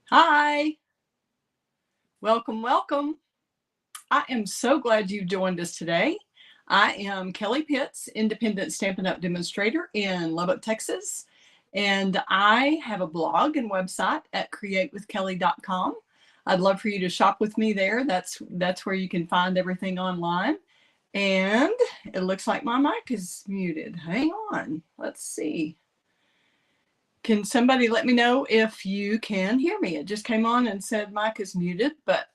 Hi, welcome, welcome. I am so glad you joined us today. I am Kelly Pitts, independent Stampin' Up! Demonstrator in Lubbock, Texas, and I have a blog and website at createwithkelly.com. I'd love for you to shop with me there. That's where you can find everything online. And it looks like my mic is muted. Hang on, let's see. Can somebody let me know if you can hear me? It just came on and said mic is muted, but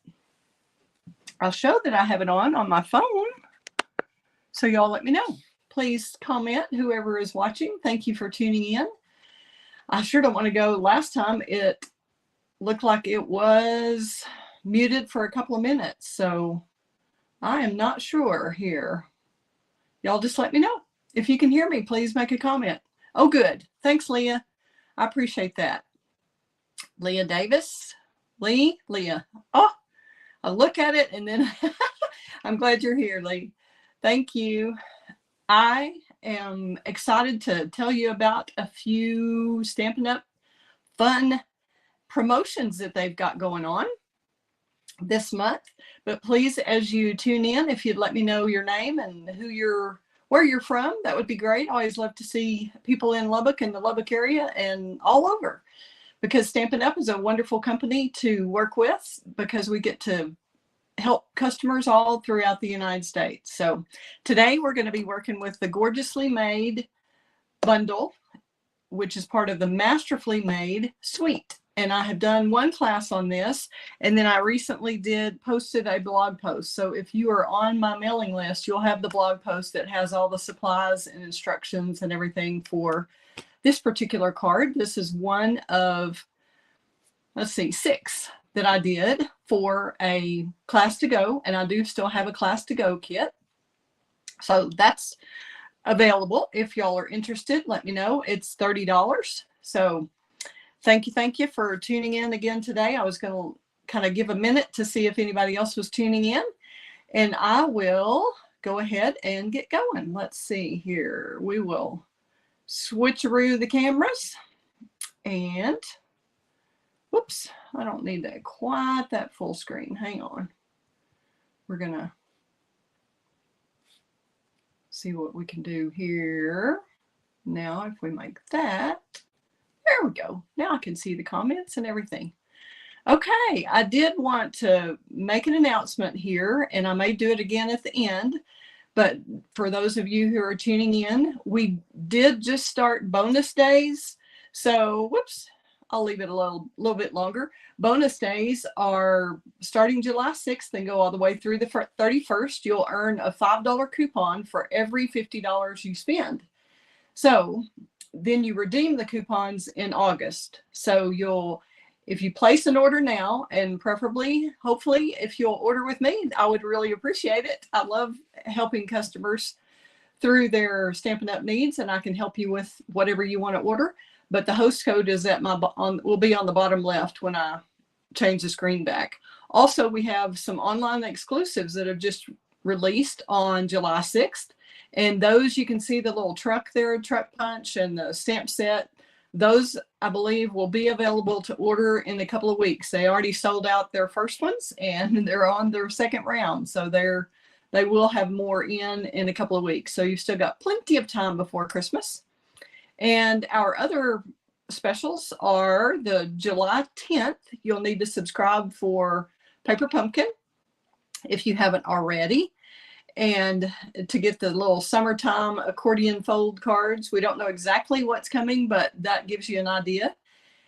I'll show that I have it on my phone. So y'all let me know. Please comment, whoever is watching. Thank you for tuning in. I sure don't want to go. Last time it looked like it was muted for a couple of minutes. So I am not sure here. Y'all just let me know. If you can hear me, please make a comment. Oh, good. Thanks, Leah. I appreciate that. Leah Davis. Leah. Oh, I look at it and then I'm glad you're here, Lee. Thank you. I am excited to tell you about a few Stampin' Up! Fun promotions that they've got going on this month. But please, as you tune in, if you'd let me know your name and where you're from, that would be great. I always love to see people in Lubbock and the Lubbock area and all over, because Stampin' Up! Is a wonderful company to work with because we get to help customers all throughout the United States. So today we're going to be working with the Gorgeously Made bundle, which is part of the Masterfully Made Suite. And I have done one class on this, and then I recently posted a blog post. So if you are on my mailing list, you'll have the blog post that has all the supplies and instructions and everything for this particular card. This is one of, let's see, 6 that I did for a class to go, and I do still have a class to go kit. So that's available. If y'all are interested, let me know. It's $30. So thank you for tuning in again today. I was going to kind of give a minute to see if anybody else was tuning in, and I will go ahead and get going. Let's see here. We will switcheroo the cameras, and whoops, I don't need that quite that full screen. Hang on. We're going to see what we can do here. Now, if we make that, there we go. Now I can see the comments and everything. Okay, I did want to make an announcement here, and I may do it again at the end. But for those of you who are tuning in, we did just start bonus days. So, whoops, I'll leave it a little bit longer. Bonus days are starting July 6th and go all the way through the 31st. You'll earn a $5 coupon for every $50 you spend. So then you redeem the coupons in August. So if you place an order now, and preferably, hopefully, if you'll order with me, I would really appreciate it. I love helping customers through their Stampin' Up! Needs, and I can help you with whatever you want to order. But the host code is will be on the bottom left when I change the screen back. Also, we have some online exclusives that have just released on July 6th. And those, you can see the little truck there, truck punch, and the stamp set. Those, I believe, will be available to order in a couple of weeks. They already sold out their first ones, and they're on their second round. So they will have more in a couple of weeks. So you've still got plenty of time before Christmas. And our other specials are the July 10th. You'll need to subscribe for Paper Pumpkin if you haven't already. And to get the little summertime accordion fold cards. We don't know exactly what's coming, but that gives you an idea.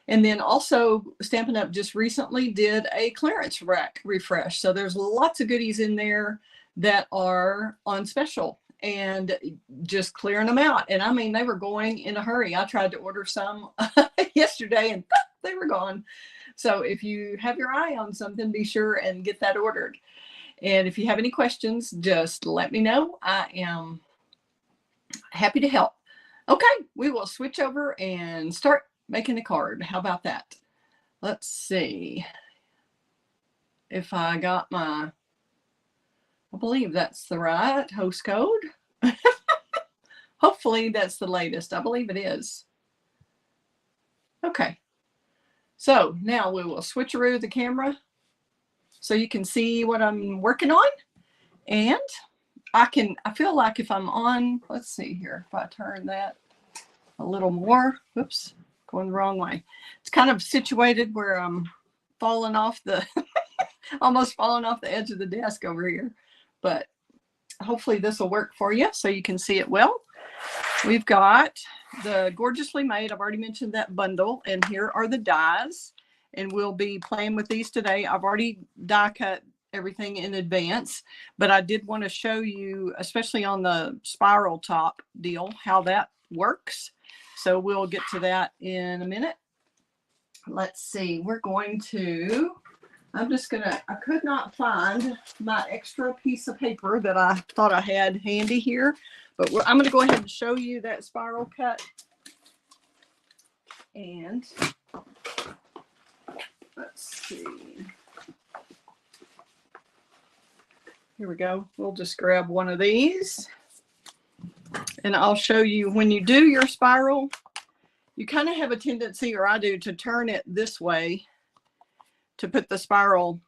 And then also, Stampin' Up! Just recently did a clearance rack refresh. So there's lots of goodies in there that are on special, and just clearing them out. And I mean, they were going in a hurry. I tried to order some yesterday, and they were gone. So if you have your eye on something, be sure and get that ordered. And if you have any questions, just let me know. I am happy to help. Okay, we will switch over and start making a card. How about that? Let's see if I got I believe that's the right host code. Hopefully that's the latest. I believe it is. Okay. So now we will switcheroo the camera so you can see what I'm working on. And I feel like if I'm on, let's see here, if I turn that a little more, whoops, going the wrong way. It's kind of situated where I'm falling off the, almost falling off the edge of the desk over here. But hopefully this will work for you so you can see it well. We've got the Gorgeously Made, I've already mentioned that bundle, and here are the dies. And we'll be playing with these today. I've already die cut everything in advance, but I did want to show you, especially on the spiral top deal, how that works. So we'll get to that in a minute. Let's see, we're going to, I could not find my extra piece of paper that I thought I had handy here, but I'm going to go ahead and show you that spiral cut. And let's see. Here we go. We'll just grab one of these and I'll show you when you do your spiral, you kind of have a tendency, or I do, to turn it this way to put the spiral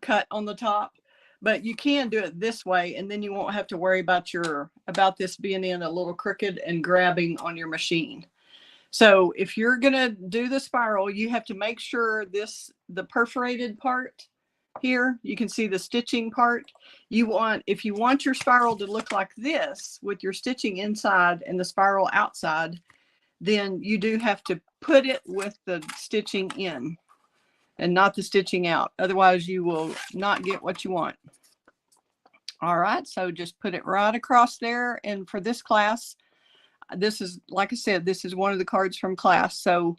cut on the top, but you can do it this way and then you won't have to worry about this being in a little crooked and grabbing on your machine. So if you're going to do the spiral, you have to make sure the perforated part here, you can see the stitching part. If you want your spiral to look like this with your stitching inside and the spiral outside, then you do have to put it with the stitching in and not the stitching out. Otherwise you will not get what you want. All right, so just put it right across there. And for this class, this is, like I said, this is one of the cards from class. So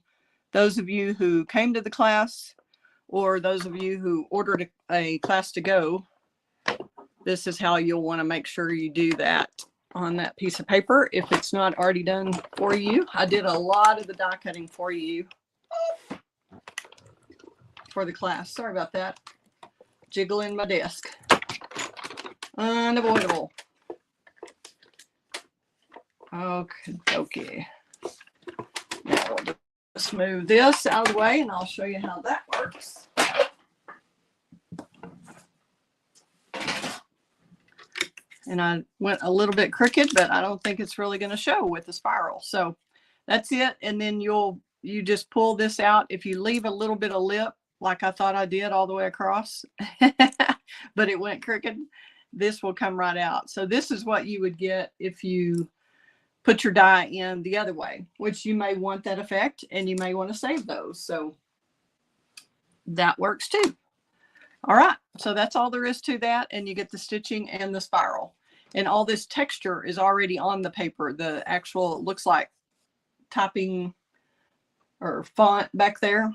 those of you who came to the class, or those of you who ordered a class to go, this is how you'll want to make sure you do that on that piece of paper if it's not already done for you. I did a lot of the die cutting for you for the class. Sorry about that. Jiggling my desk. Unavoidable. Okay. Now we'll just move this out of the way and I'll show you how that works. And I went a little bit crooked, but I don't think it's really going to show with the spiral. So that's it. And then you just pull this out. If you leave a little bit of lip, like I thought I did all the way across, but it went crooked, this will come right out. So this is what you would get if you put your die in the other way, which you may want that effect and you may want to save those. So that works too. All right, so that's all there is to that. And you get the stitching and the spiral. And all this texture is already on the paper. The actual, it looks like typing or font back there.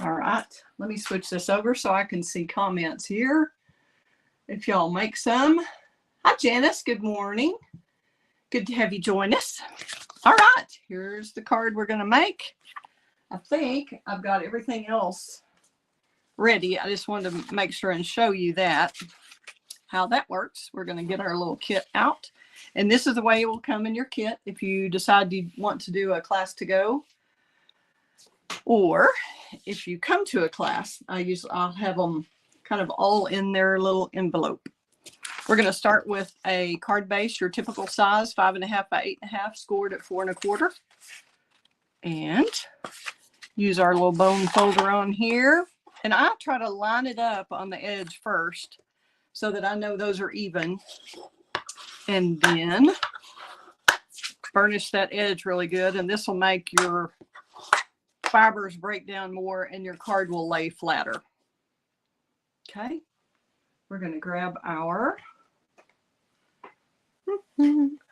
All right, let me switch this over so I can see comments here. If y'all make some. Hi, Janice, good morning. Good to have you join us. All right, here's the card we're gonna make. I think I've got everything else ready. I just wanted to make sure and show you how that works. We're going to get our little kit out, and this is the way it will come in your kit if you decide you want to do a class to go, or if you come to a class. I'll have them kind of all in their little envelope. We're going to start with a card base, your typical size, 5.5 by 8.5, scored at 4 1/4, and use our little bone folder on here. And I try to line it up on the edge first so that I know those are even. And then burnish that edge really good. And this will make your fibers break down more and your card will lay flatter. Okay. We're going to grab our,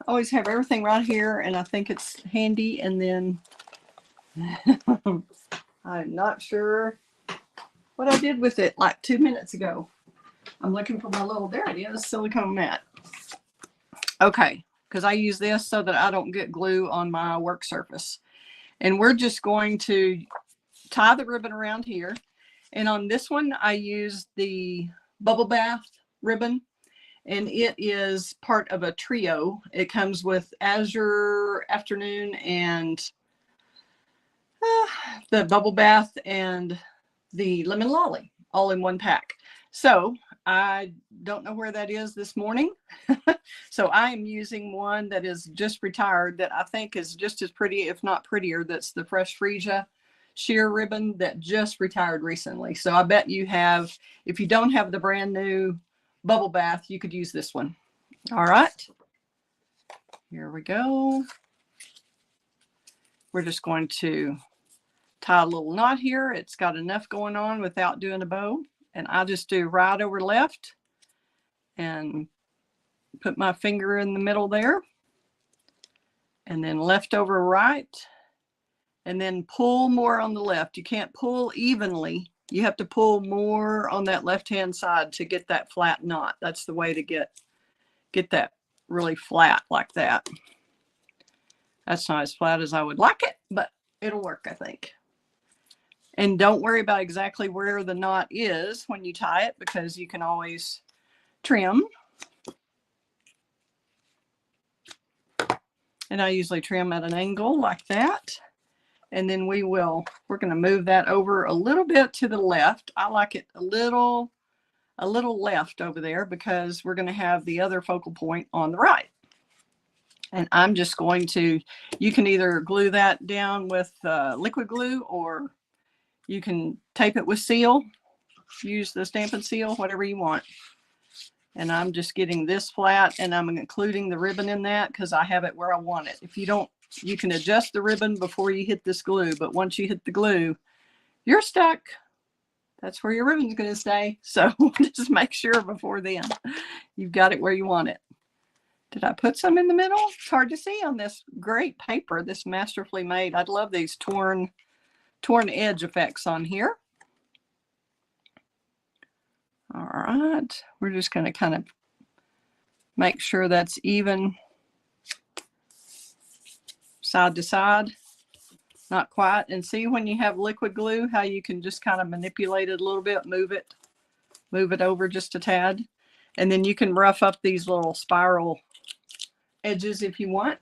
always have everything right here. And I think it's handy. And then I'm not sure what I did with it like 2 minutes ago. I'm looking for my little, there it is, silicone mat. Okay, because I use this so that I don't get glue on my work surface. And we're just going to tie the ribbon around here. And on this one, I use the bubble bath ribbon. And it is part of a trio. It comes with Azure, Afternoon, and the bubble bath and the lemon lolly all in one pack. So I don't know where that is this morning. So I am using one that is just retired that I think is just as pretty, if not prettier. That's the Fresh Freesia sheer ribbon that just retired recently. So I bet you have, if you don't have the brand new bubble bath, you could use this one. All right, here we go. We're just going to tie a little knot here. It's got enough going on without doing a bow. And I'll just do right over left and put my finger in the middle there. And then left over right. And then pull more on the left. You can't pull evenly. You have to pull more on that left-hand side to get that flat knot. That's the way to get that really flat like that. That's not as flat as I would like it, but it'll work, I think. And don't worry about exactly where the knot is when you tie it, because you can always trim. And I usually trim at an angle like that. And then we're going to move that over a little bit to the left. I like it a little left over there because we're going to have the other focal point on the right. And I'm just going to, you can either glue that down with liquid glue, or you can tape it with seal, use the Stampin' Seal, whatever you want. And I'm just getting this flat, and I'm including the ribbon in that because I have it where I want it. If you don't, you can adjust the ribbon before you hit this glue, but once you hit the glue, you're stuck. That's where your ribbon's going to stay. So just make sure before then you've got it where you want it. Did I put some in the middle? It's hard to see on this great paper, this Masterfully Made. I'd love these torn edge effects on here. All right, we're just going to kind of make sure that's even side to side. Not quite. And see, when you have liquid glue, how you can just kind of manipulate it a little bit, move it over just a tad. And then you can rough up these little spiral edges if you want.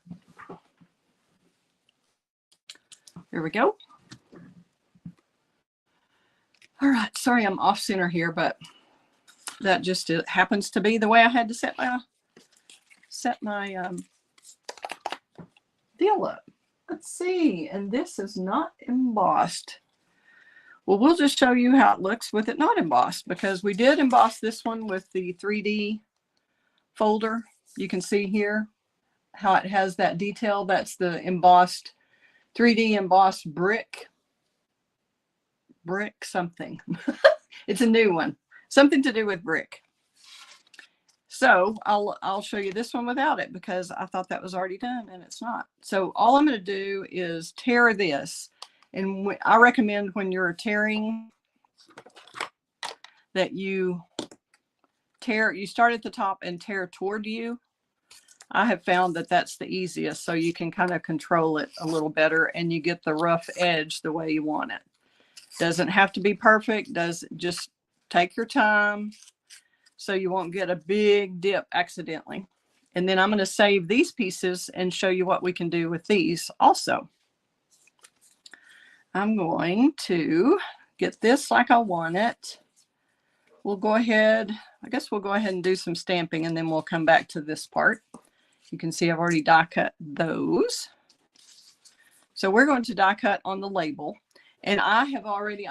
Here we go. All right, sorry I'm off center here, but that just happens to be the way I had to set my deal up. Let's see, and this is not embossed. Well, we'll just show you how it looks with it not embossed, because we did emboss this one with the 3D folder. You can see here how it has that detail. That's the embossed, 3D embossed brick something. It's a new one, something to do with brick. So I'll show you this one without it because I thought that was already done and it's not. So all I'm going to do is tear this. And I recommend when you're tearing that you start at the top and tear toward you. I have found that that's the easiest, so you can kind of control it a little better and you get the rough edge the way you want it. Doesn't have to be perfect. Just take your time so you won't get a big dip accidentally. And then I'm going to save these pieces and show you what we can do with these also. I'm going to get this like I want it. We'll go ahead, I guess we'll go ahead and do some stamping and then we'll come back to this part. You can see I've already die cut those. So we're going to die cut on the label. And I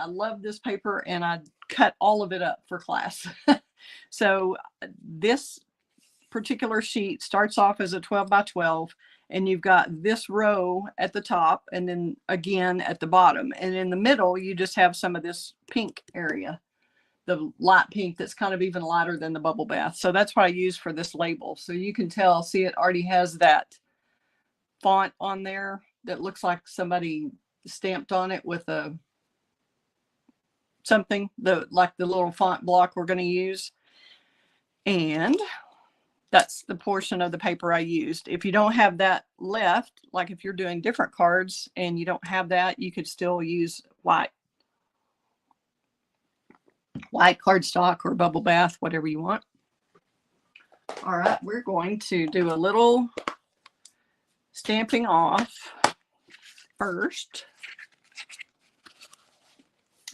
love this paper and I cut all of it up for class. So this particular sheet starts off as a 12 by 12 and you've got this row at the top and then again at the bottom. And in the middle, you just have some of this pink area, the light pink that's kind of even lighter than the bubble bath. So that's what I use for this label. So you can tell, see, it already has that font on there that looks like somebody stamped on it with something, like the little font block we're going to use. And that's the portion of the paper I used. If you don't have that left, like if you're doing different cards and you don't have that, you could still use white cardstock or bubble bath, whatever you want. All right, we're going to do a little stamping off first.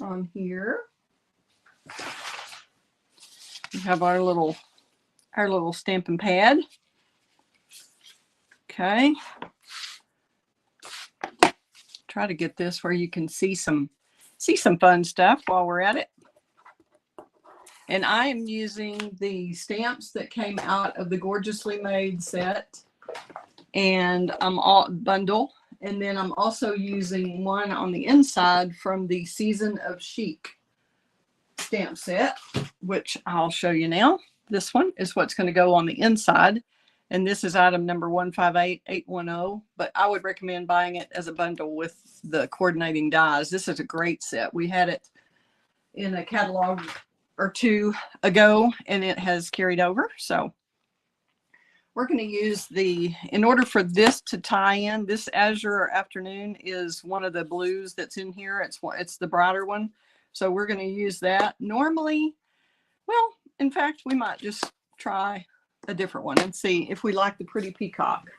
on here. We have our little stamping pad. Okay. Try to get this where you can see some fun stuff while we're at it. And I am using the stamps that came out of the Gorgeously Made set, and I'm all bundle. And then I'm also using one on the inside from the Season of Chic stamp set, which I'll show you now. This one is what's going to go on the inside. And this is item number 158810, but I would recommend buying it as a bundle with the coordinating dies. This is a great set. We had it in a catalog or two ago, and it has carried over. So we're going to use in order for this to tie in, this Azure Afternoon is one of the blues that's in here. It's the brighter one. So we're going to use that. Normally, well, in fact, we might just try a different one and see if we like the Pretty Peacock.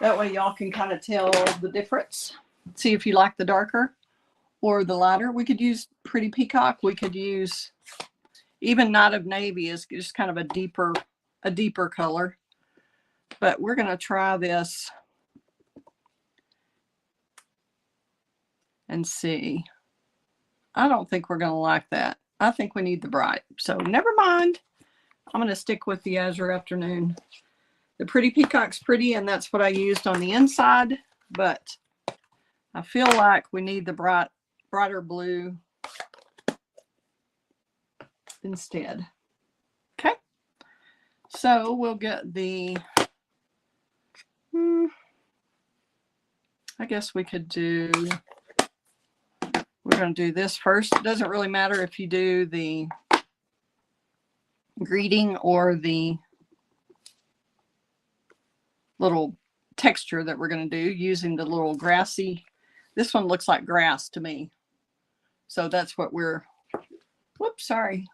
That way y'all can kind of tell the difference. See if you like the darker or the lighter. We could use Pretty Peacock. We could use even Night of Navy is just kind of a deeper color. But we're going to try this and see. I don't think we're going to like that. I think we need the bright. So never mind. I'm going to stick with the Azure Afternoon. The Pretty Peacock's pretty, and that's what I used on the inside. But I feel like we need the brighter blue instead. Okay. So we'll get the... I guess we could do... We're going to do this first. It doesn't really matter if you do the greeting or the little texture that we're going to do using the little grassy. This one looks like grass to me. So that's what we're... Whoops, sorry.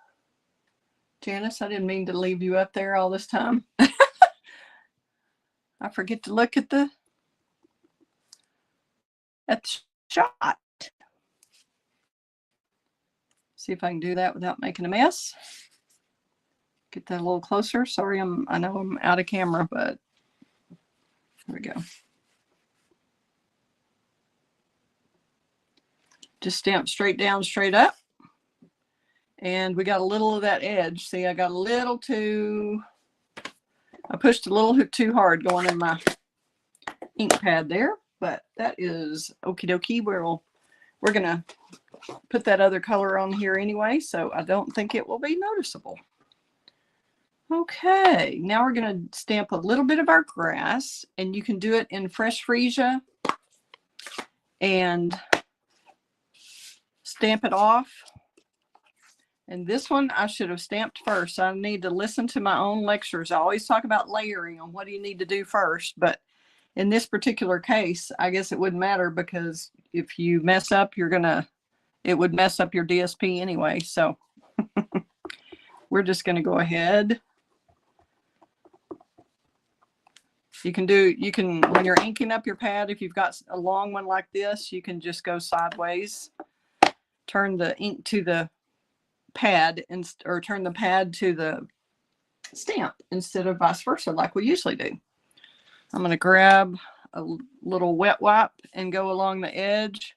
Janice, I didn't mean to leave you up there all this time. I forget to look at the shot. See if I can do that without making a mess. Get that a little closer. Sorry, I know I'm out of camera, but there we go. Just stamp straight down, straight up. And we got a little of that edge. See, I got a little too, I pushed a little too hard going in my ink pad there, but that is okie dokie. We're going to put that other color on here anyway, so I don't think it will be noticeable. Okay, now we're going to stamp a little bit of our grass, and you can do it in Fresh Freesia and stamp it off. And this one I should have stamped first. I need to listen to my own lectures. I always talk about layering on what do you need to do first, but in this particular case, I guess it wouldn't matter because if you mess up, it would mess up your DSP anyway. So we're just going to go ahead. You can, when you're inking up your pad, if you've got a long one like this, you can just go sideways, turn the ink to the pad or turn the pad to the stamp instead of vice versa like we usually do. I'm going to grab a little wet wipe and go along the edge.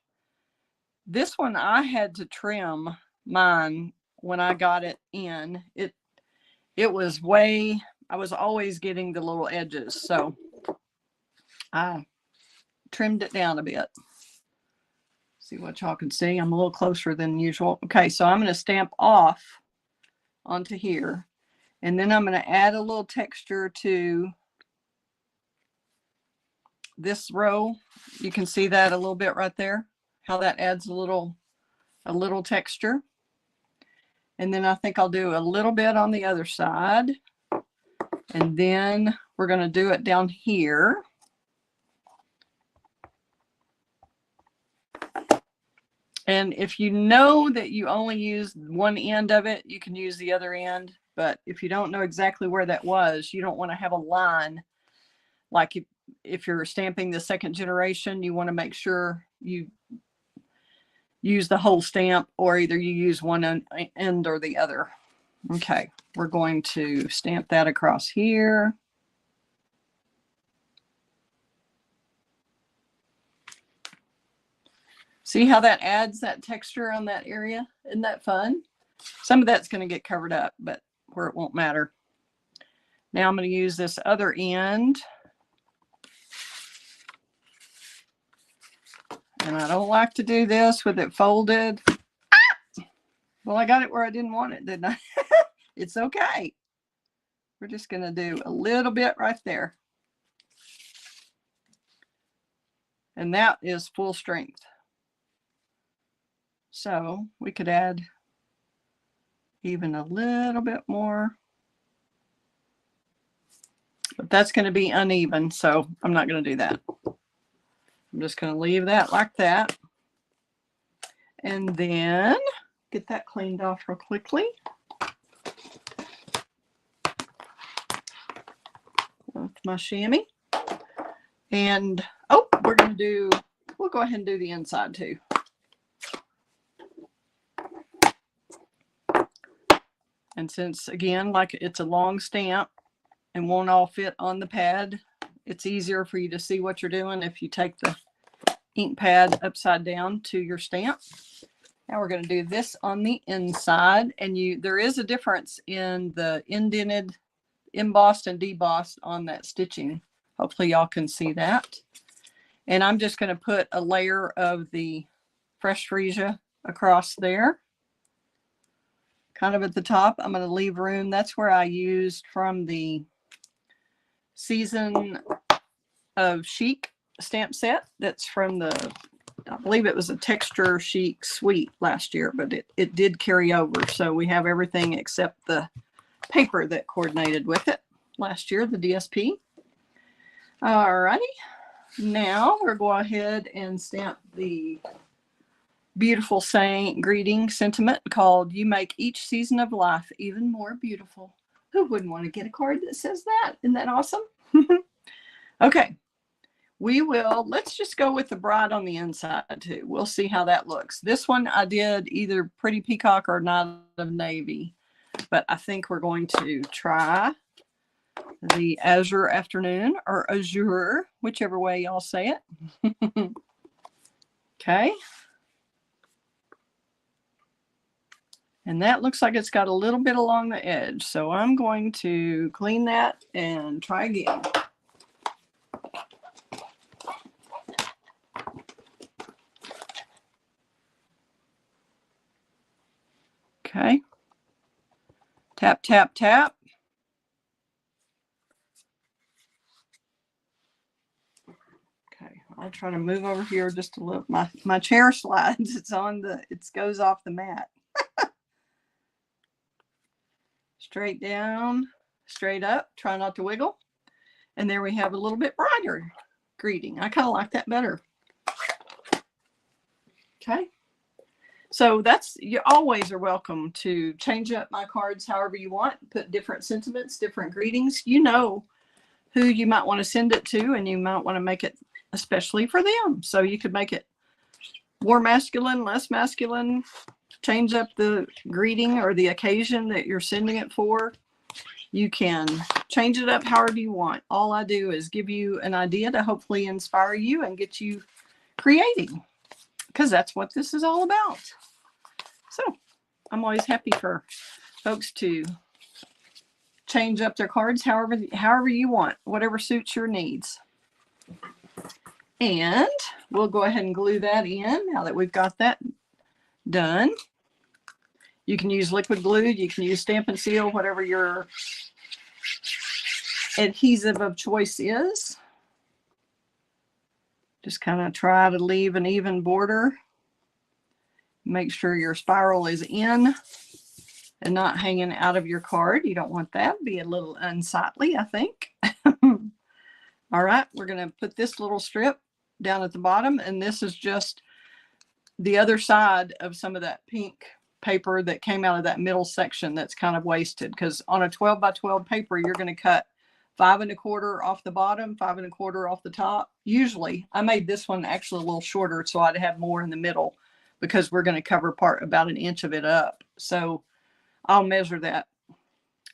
This one I had to trim mine when I got it in. It was I was always getting the little edges, so I trimmed it down a bit. See what y'all can see. I'm a little closer than usual. Okay, so I'm going to stamp off onto here, and then I'm going to add a little texture to this row. You can see that a little bit right there, how that adds a little texture. And then I think I'll do a little bit on the other side, and then we're going to do it down here. And if you know that you only use one end of it, you can use the other end. But if you don't know exactly where that was, you don't want to have a line. Like if you're stamping the second generation, you want to make sure use the whole stamp, or either you use one end or the other. Okay, we're going to stamp that across here. See how that adds that texture on that area? Isn't that fun? Some of that's going to get covered up, but where it won't matter. Now I'm going to use this other end. And I don't like to do this with it folded. Ah! Well, I got it where I didn't want it, didn't I? It's okay. We're just going to do a little bit right there. And that is full strength. So we could add even a little bit more. But that's going to be uneven, so I'm not going to do that. I'm just going to leave that like that. And then get that cleaned off real quickly. With my chamois. And, oh, we'll go ahead and do the inside too. And since, again, like it's a long stamp and won't all fit on the pad, it's easier for you to see what you're doing if you take the ink pad upside down to your stamp. Now we're going to do this on the inside, and there is a difference in the indented, embossed, and debossed on that stitching. Hopefully y'all can see that. And I'm just going to put a layer of the fresh freesia across there. Kind of at the top. I'm going to leave room. That's where I used from the Season of Chic stamp set. That's from the, I believe it was a Texture Chic Suite last year, but it did carry over. So we have everything except the paper that coordinated with it last year, the DSP. All righty. Now we're going to go ahead and stamp the beautiful greeting sentiment called "You make each season of life even more beautiful." Who wouldn't want to get a card that says that? Isn't that awesome? Okay, let's just go with the bride on the inside too. We'll see how that looks. This one I did either Pretty Peacock or Night of Navy, but I think we're going to try the Azure Afternoon, or Azure, whichever way y'all say it. Okay. And that looks like it's got a little bit along the edge. So I'm going to clean that and try again. Okay. Tap, tap, tap. Okay, I'll try to move over here just a little. My chair slides. It goes off the mat. Straight down, straight up, try not to wiggle. And there we have a little bit brighter greeting. I kind of like that better. Okay. So you always are welcome to change up my cards however you want, put different sentiments, different greetings. You know who you might want to send it to, and you might want to make it especially for them. So you could make it more masculine, less masculine, change up the greeting or the occasion that you're sending it for. You can change it up however you want. All I do is give you an idea to hopefully inspire you and get you creating, because that's what this is all about. So I'm always happy for folks to change up their cards however you want, whatever suits your needs. And we'll go ahead and glue that in now that we've got that done. You can use liquid glue, you can use Stampin' Seal, whatever your adhesive of choice is. Just kind of try to leave an even border. Make sure your spiral is in and not hanging out of your card. You don't want that. It'd be a little unsightly, I think. All right, we're going to put this little strip down at the bottom, and this is just the other side of some of that pink paper that came out of that middle section that's kind of wasted, because on a 12 by 12 paper, you're going to cut 5 1/4 off the bottom, 5 1/4 off the top. Usually, I made this one actually a little shorter so I'd have more in the middle, because we're going to cover about an inch of it up. So I'll measure that.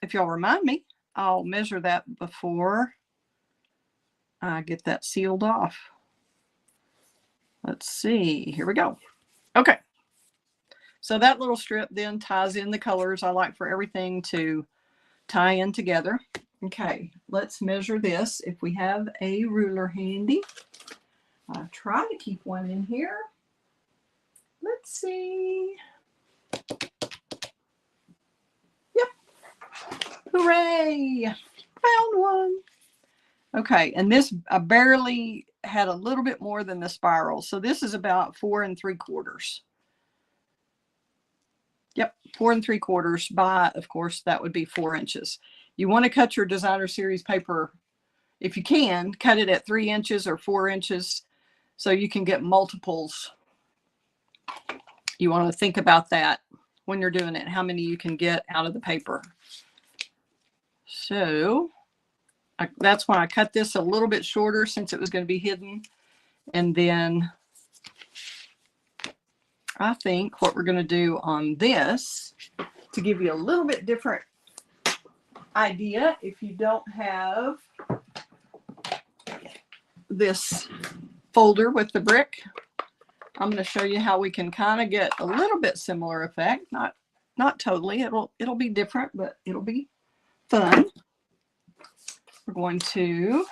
If y'all remind me, I'll measure that before I get that sealed off. Let's see, here we go. Okay, so that little strip then ties in the colors. I like for everything to tie in together. Okay, let's measure this. If we have a ruler handy, I try to keep one in here. Let's see. Yep. Hooray! Found one. Okay, and this I barely had a little bit more than the spiral. So this is about 4 3/4. Yep, 4 3/4 by, of course, that would be 4 inches. You want to cut your designer series paper, if you can, cut it at 3 inches or 4 inches so you can get multiples. You want to think about that when you're doing it, how many you can get out of the paper. So that's why I cut this a little bit shorter since it was going to be hidden. And then I think what we're going to do on this, to give you a little bit different idea, if you don't have this folder with the brick, I'm going to show you how we can kind of get a little bit similar effect. Not totally. It'll be different, but it'll be fun. We're going to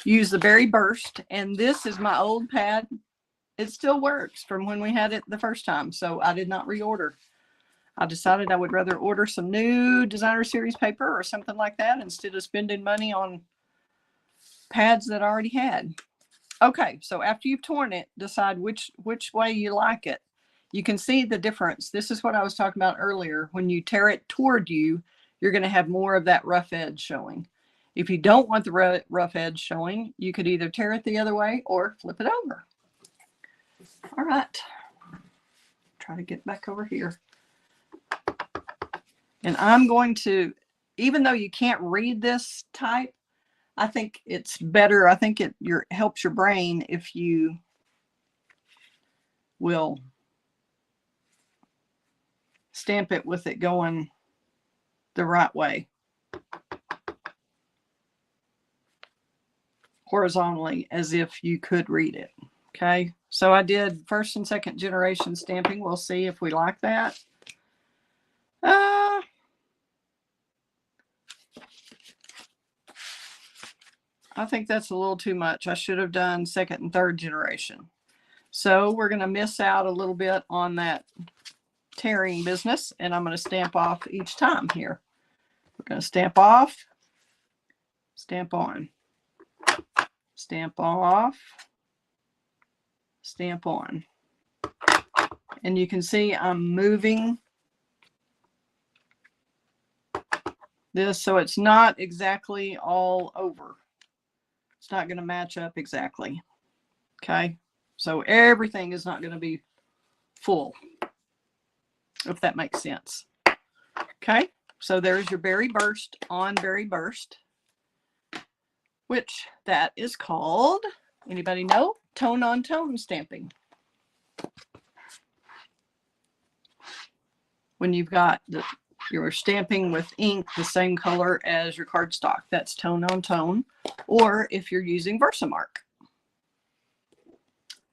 use the Berry Burst, and this is my old pad. It still works from when we had it the first time, so I did not reorder. I decided I would rather order some new designer series paper or something like that instead of spending money on pads that I already had. Okay, so after you've torn it, decide which way you like it. You can see the difference. This is what I was talking about earlier. When you tear it toward you, you're going to have more of that rough edge showing. If you don't want the rough edge showing, you could either tear it the other way or flip it over. All right, try to get back over here. And I'm going to, even though you can't read this type, I think it's better. I think it helps your brain if you will stamp it with it going the right way, horizontally, as if you could read it. Okay, so I did 1st and 2nd generation stamping. We'll see if we like that. I think that's a little too much. I should have done 2nd and 3rd generation. So we're going to miss out a little bit on that tearing business, and I'm going to stamp off each time here. We're going to stamp off, stamp on, stamp off, stamp on. And you can see I'm moving this so it's not exactly all over. It's not going to match up exactly. Okay, so everything is not going to be full, if that makes sense. Okay, so there's your Berry Burst on Berry Burst, which that is called, anybody know? Tone on tone stamping. When you've got you're stamping with ink the same color as your cardstock, that's tone on tone. Or if you're using Versamark,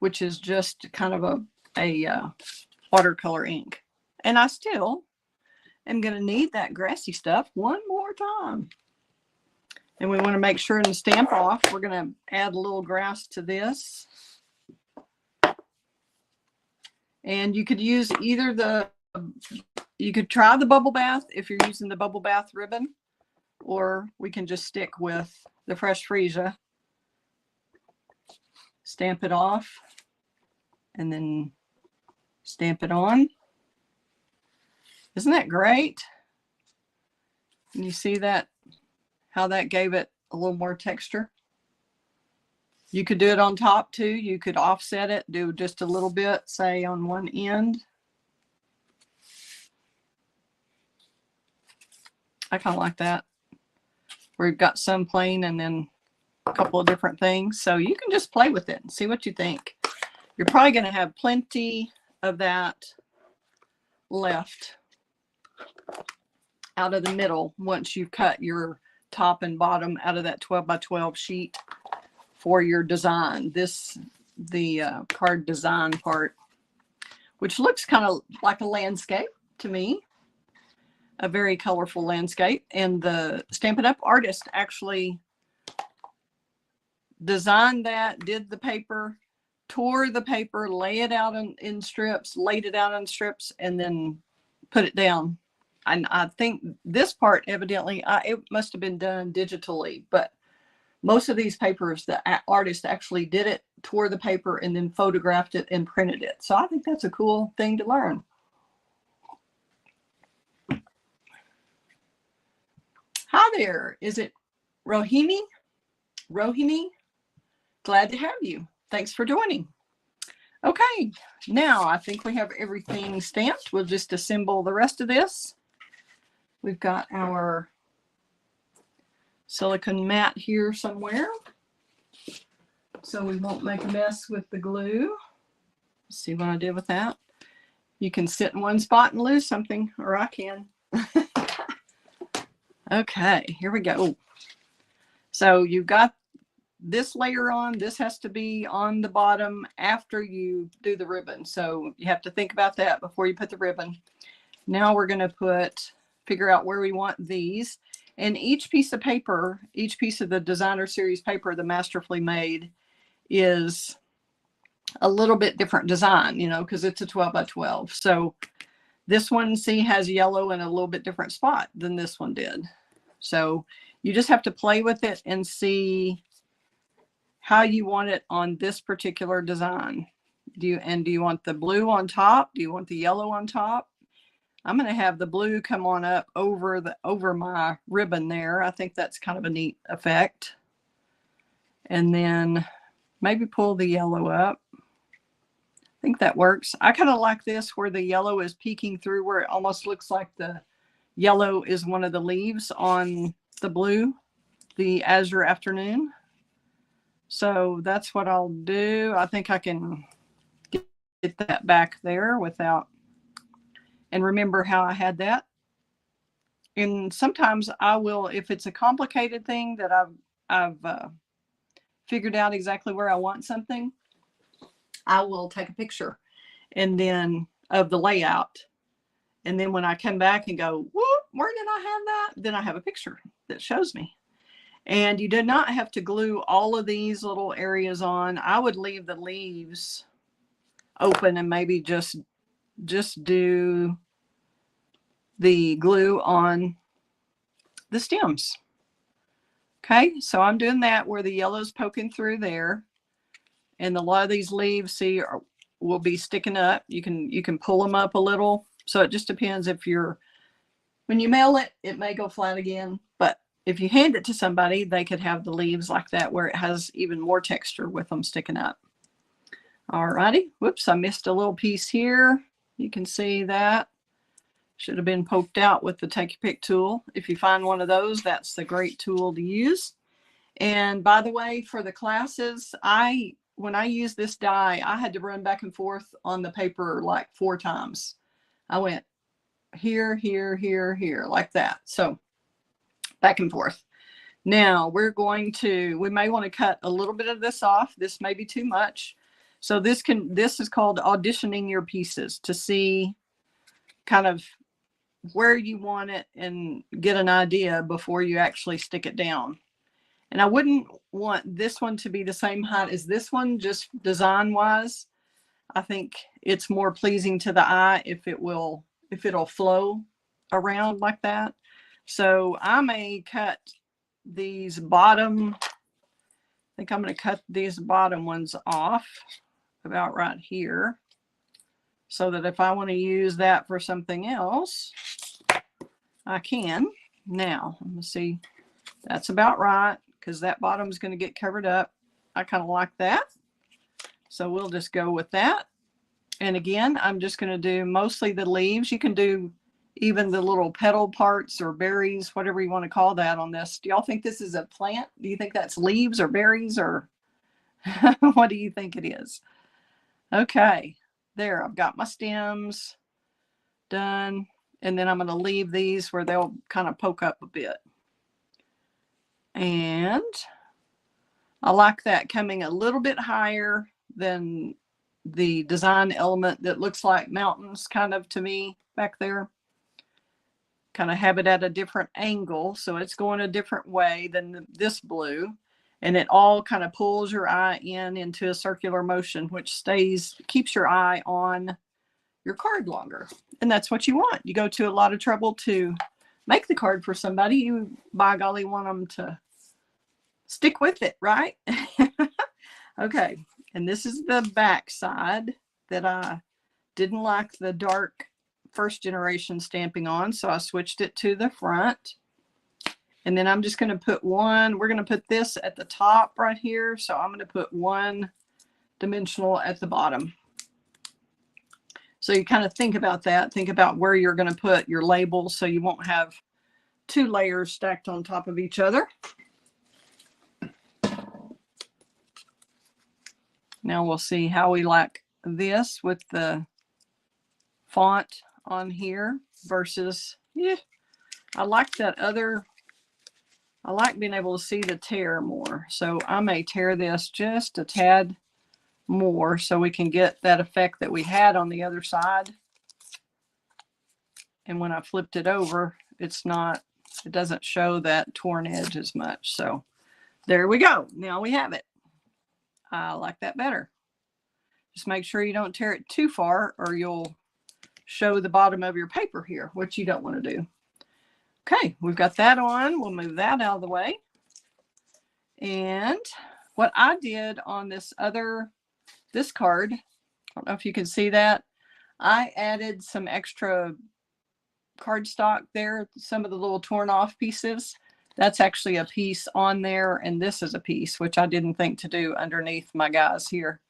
which is just kind of a watercolor ink. And I still am going to need that grassy stuff one more time. And we want to make sure in the stamp off, we're going to add a little grass to this. And you could use either you could try the bubble bath if you're using the bubble bath ribbon, or we can just stick with the Fresh Freesia. Stamp it off and then stamp it on. Isn't that great? And you see that, how that gave it a little more texture? You could do it on top too. You could offset it, do just a little bit, say on one end. I kind of like that. We've got some plain and then a couple of different things. So you can just play with it and see what you think. You're probably going to have plenty of that left out of the middle once you've cut your top and bottom out of that 12 by 12 sheet for your design. The card design part, which looks kind of like a landscape to me, a very colorful landscape. And the Stampin' Up artist actually designed that, did the paper, tore the paper, laid it out in strips, and then put it down. And I think this part, evidently, it must have been done digitally, but most of these papers, the artist actually did it, tore the paper, and then photographed it and printed it. So I think that's a cool thing to learn. Hi there. Is it Rohini? Rohini? Glad to have you. Thanks for joining. Okay, now I think we have everything stamped. We'll just assemble the rest of this. We've got our silicone mat here somewhere, so we won't make a mess with the glue. Let's see what I did with that. You can sit in one spot and lose something, or I can. Okay, here we go. So you've got this layer on. This has to be on the bottom after you do the ribbon. So you have to think about that before you put the ribbon. Now we're going to figure out where we want these. And each piece of paper, each piece of the designer series paper, the Masterfully Made, is a little bit different design, you know, because it's a 12 by 12. So this one, see, has yellow in a little bit different spot than this one did. So you just have to play with it and see how you want it on this particular design. Do you want the blue on top? Do you want the yellow on top? I'm going to have the blue come on up over my ribbon there. I think that's kind of a neat effect. And then maybe pull the yellow up. I think that works. I kind of like this where the yellow is peeking through, where it almost looks like the yellow is one of the leaves on the blue, the Azure Afternoon. So that's what I'll do. I think I can get that back there without, and remember how I had that. And sometimes I will, if it's a complicated thing that I've figured out exactly where I want something, I will take a picture and then of the layout. And then when I come back and go, whoop, where did I have that? Then I have a picture that shows me. And you do not have to glue all of these little areas on. I would leave the leaves open and maybe just do the glue on the stems. Okay, so I'm doing that where the yellow's poking through there. And a lot of these leaves, see, will be sticking up. You can pull them up a little. So it just depends if when you mail it, it may go flat again. But if you hand it to somebody, they could have the leaves like that where it has even more texture with them sticking up. All righty. Whoops, I missed a little piece here. You can see that. Should have been poked out with the Take Your Pick tool. If you find one of those, that's the great tool to use. And by the way, for the classes, when I use this die, I had to run back and forth on the paper like 4 times. I went here, here, here, here, like that. So back and forth. Now we may want to cut a little bit of this off. This may be too much. So this is called auditioning your pieces to see kind of where you want it and get an idea before you actually stick it down. And I wouldn't want this one to be the same height as this one, just design wise. I think it's more pleasing to the eye if it'll flow around like that. So I may cut these bottom, I think I'm going to cut these bottom ones off about right here, so that if I want to use that for something else, I can. Now, let me see. That's about right, because that bottom is going to get covered up. I kind of like that. So we'll just go with that. And again, I'm just going to do mostly the leaves. You can do even the little petal parts or berries, whatever you want to call that on this. Do y'all think this is a plant? Do you think that's leaves or berries, or what do you think it is? Okay. there, I've got my stems done. And then I'm going to leave these where they'll kind of poke up a bit. And I like that coming a little bit higher than the design element that looks like mountains kind of to me back there. Kind of have it at a different angle, so it's going a different way than this blue. And it all kind of pulls your eye into a circular motion, which keeps your eye on your card longer. And that's what you want. You go to a lot of trouble to make the card for somebody. You, by golly, want them to stick with it, right? Okay, and this is the back side that I didn't like the dark first generation stamping on, so I switched it to the front. And then I'm just going to put one, we're going to put this at the top right here, so I'm going to put one dimensional at the bottom. So you kind of think about that, think about where you're going to put your labels so you won't have two layers stacked on top of each other. Now we'll see how we like this with the font on here versus, yeah, I like that other, I like being able to see the tear more. So I may tear this just a tad more so we can get that effect that we had on the other side. And when I flipped it over, it doesn't show that torn edge as much. So there we go. Now we have it. I like that better. Just make sure you don't tear it too far or you'll show the bottom of your paper here, which you don't want to do. Okay, we've got that on. We'll move that out of the way. And what I did on this card, I don't know if you can see that, I added some extra cardstock there, some of the little torn off pieces. That's actually a piece on there, and this is a piece, which I didn't think to do underneath my guys here.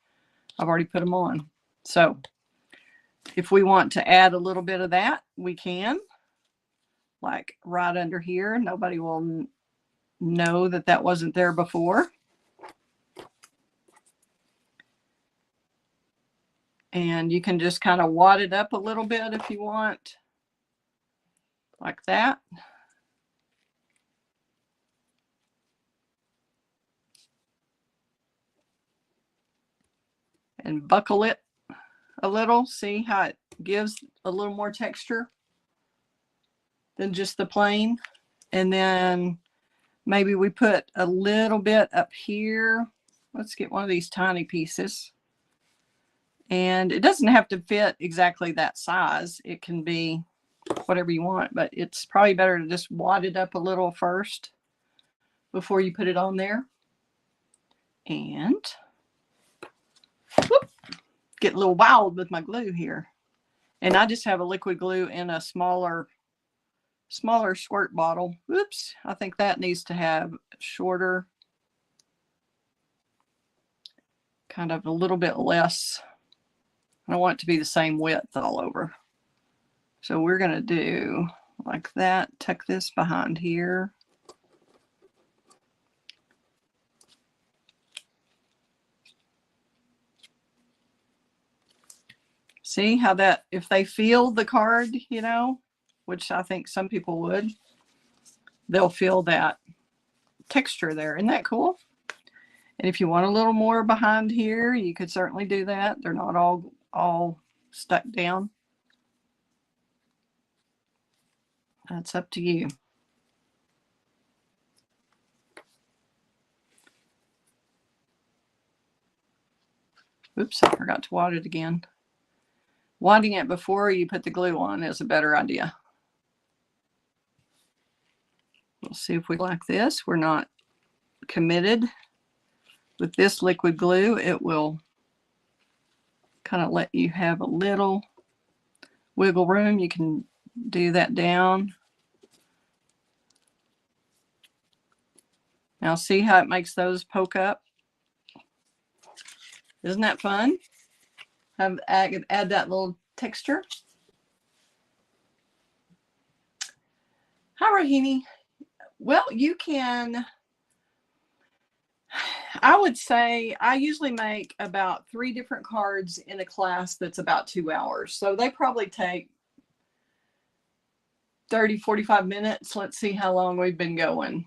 I've already put them on. So if we want to add a little bit of that, we can. Like right under here. Nobody will know that that wasn't there before. And you can just kind of wad it up a little bit if you want. Like that. And buckle it a little. See how it gives a little more texture than just the plain. And then maybe we put a little bit up here. Let's get one of these tiny pieces. And it doesn't have to fit exactly that size. It can be whatever you want, but it's probably better to just wad it up a little first before you put it on there. And whoop, get a little wild with my glue here. And I just have a liquid glue in a smaller squirt bottle. Oops, I think that needs to have shorter, kind of a little bit less. I don't want it to be the same width all over. So we're going to do like that, tuck this behind here. See how that, if they feel the card, you know, which I think some people would, they'll feel that texture there. Isn't that cool? And if you want a little more behind here, you could certainly do that. They're not all stuck down. That's up to you. Oops, I forgot to wad it again. Wadding it before you put the glue on is a better idea. We'll see if we like this. We're not committed. With this liquid glue, it will kind of let you have a little wiggle room. You can do that down. Now see how it makes those poke up? Isn't that fun? Add that little texture. Hi, Rahini. Well, you can, I would say I usually make about 3 different cards in a class that's about 2 hours. So they probably take 30, 45 minutes. Let's see how long we've been going.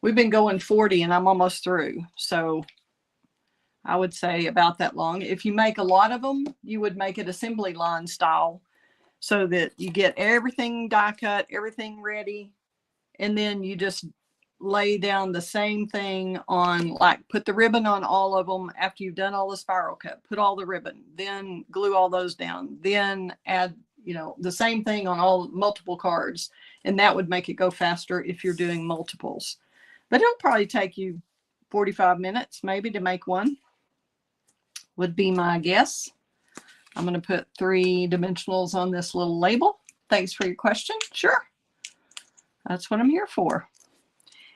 We've been going 40 and I'm almost through. So I would say about that long. If you make a lot of them, you would make it assembly line style so that you get everything die cut, everything ready. And then you just lay down the same thing on, like put the ribbon on all of them after you've done all the spiral cut, put all the ribbon, then glue all those down, then add, you know, the same thing on all multiple cards. And that would make it go faster if you're doing multiples. But it'll probably take you 45 minutes maybe to make one, would be my guess. I'm going to put 3 dimensionals on this little label. Thanks for your question. Sure. That's what I'm here for.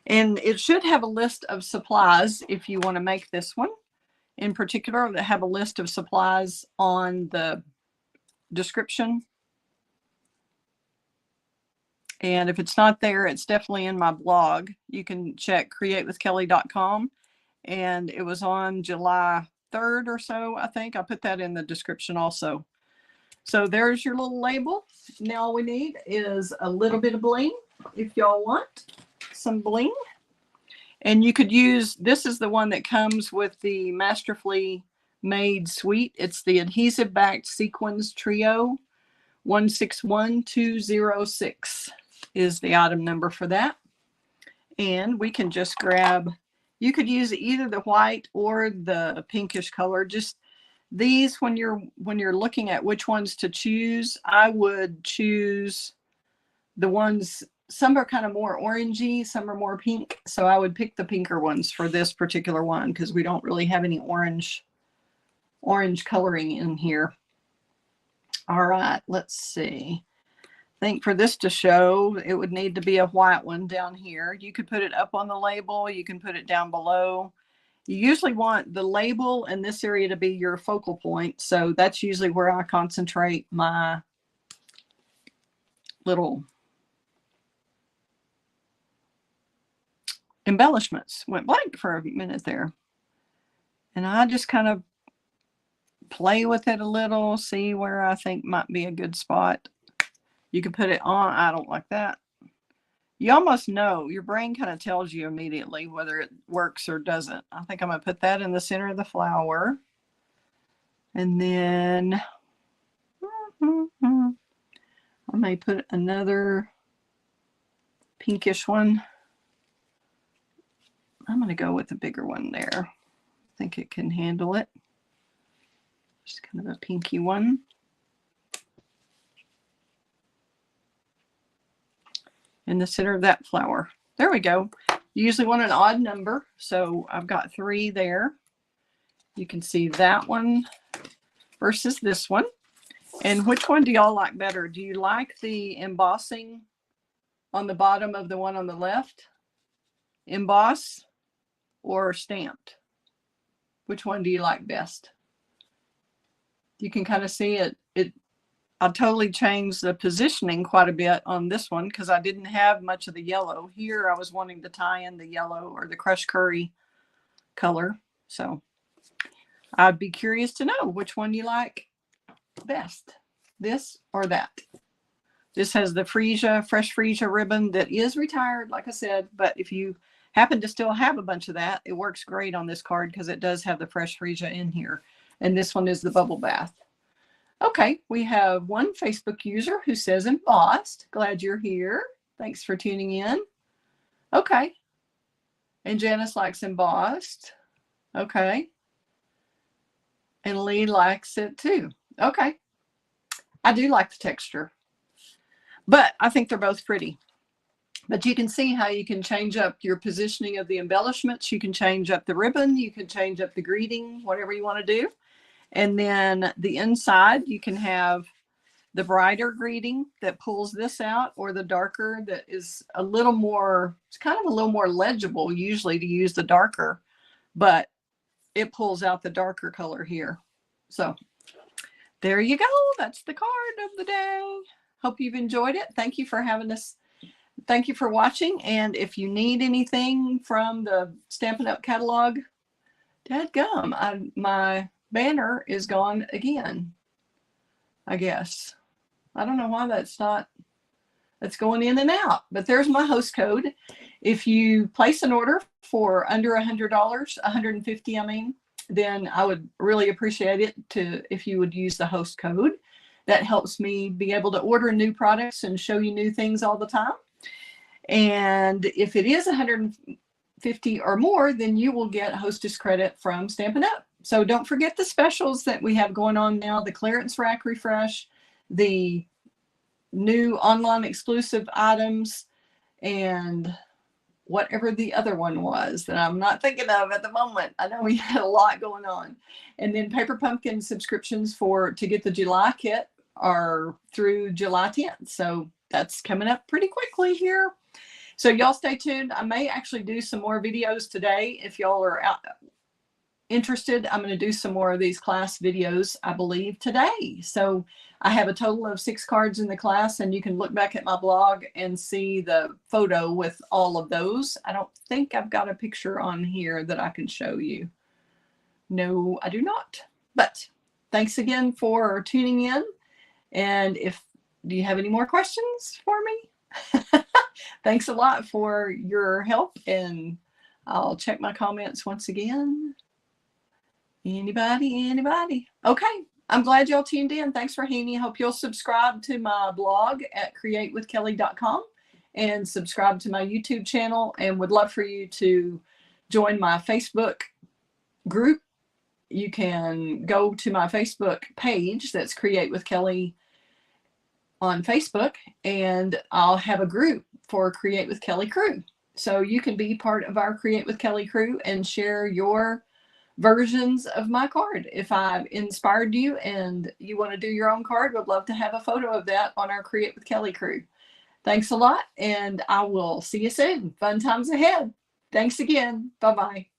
And it should have a list of supplies if you want to make this one. In particular, they have a list of supplies on the description. And if it's not there, it's definitely in my blog. You can check createwithkelly.com. And it was on July 3rd or so, I think. I put that in the description also. So there's your little label. Now all we need is a little bit of bling if y'all want some bling. And you could use, this is the one that comes with the Masterfully Made Suite. It's the adhesive backed sequins trio. 161206 is the item number for that. And we can just grab, you could use either the white or the pinkish color. Just these, when you're looking at which ones to choose, I would choose the ones, some are kind of more orangey, some are more pink. So I would pick the pinker ones for this particular one because we don't really have any orange coloring in here. All right, let's see. I think for this to show, it would need to be a white one down here. You could put it up on the label. You can put it down below. You usually want the label in this area to be your focal point. So that's usually where I concentrate my little embellishments. Went blank for a minute there. And I just kind of play with it a little, see where I think might be a good spot. You can put it on. I don't like that. You almost know, your brain kind of tells you immediately whether it works or doesn't. I think I'm going to put that in the center of the flower. And then I may put another pinkish one. I'm going to go with a bigger one there. I think it can handle it. Just kind of a pinky one. In the center of that flower. There we go. You usually want an odd number, so I've got 3 there. You can see that one versus this one. And which one do y'all like better? Do you like the embossing on the bottom of the one on the left? Emboss or stamped? Which one do you like best? You can kind of see it. I totally changed the positioning quite a bit on this one because I didn't have much of the yellow. Here I was wanting to tie in the yellow or the crushed curry color. So I'd be curious to know which one you like best, this or that. This has the freesia, fresh freesia ribbon that is retired, like I said, but if you happen to still have a bunch of that, it works great on this card because it does have the fresh freesia in here. And this one is the bubble bath. Okay, we have one Facebook user who says embossed. Glad you're here. Thanks for tuning in. Okay. And Janice likes embossed. Okay. And Lee likes it too. Okay. I do like the texture, but I think they're both pretty. But you can see how you can change up your positioning of the embellishments. You can change up the ribbon. You can change up the greeting, whatever you want to do. And then the inside, you can have the brighter greeting that pulls this out, or the darker that is a little more, it's kind of a little more legible usually to use the darker, but it pulls out the darker color here. So there you go. That's the card of the day. Hope you've enjoyed it. Thank you for having us thank you for watching. And if you need anything from the Stampin' Up catalog, dadgum, my banner is gone again, I guess. I don't know why that's going in and out, but there's my host code. If you place an order for under $100, $150, I mean, then I would really appreciate it if you would use the host code. That helps me be able to order new products and show you new things all the time. And if it is $150 or more, then you will get hostess credit from Stampin' Up. So don't forget the specials that we have going on now, the clearance rack refresh, the new online exclusive items, and whatever the other one was that I'm not thinking of at the moment. I know we had a lot going on. And then Paper Pumpkin subscriptions to get the July kit are through July 10th. So that's coming up pretty quickly here. So y'all stay tuned. I may actually do some more videos today. If y'all are interested, I'm going to do some more of these class videos, I believe, today. So I have a total of 6 cards in the class, and you can look back at my blog and see the photo with all of those. I don't think I've got a picture on here that I can show you. No, I do not. But thanks again for tuning in. And do you have any more questions for me? Thanks a lot for your help, and I'll check my comments once again. Anybody? Okay. I'm glad y'all tuned in. Thanks for hanging. Hope you'll subscribe to my blog at createwithkelly.com and subscribe to my YouTube channel, and would love for you to join my Facebook group. You can go to my Facebook page, that's Create with Kelly on Facebook, and I'll have a group for Create with Kelly crew. So you can be part of our Create with Kelly crew and share your versions of my card. If I inspired you and you want to do your own card, would love to have a photo of that on our Create with Kelly crew. Thanks a lot, and I will see you soon. Fun times ahead. Thanks again. Bye-bye.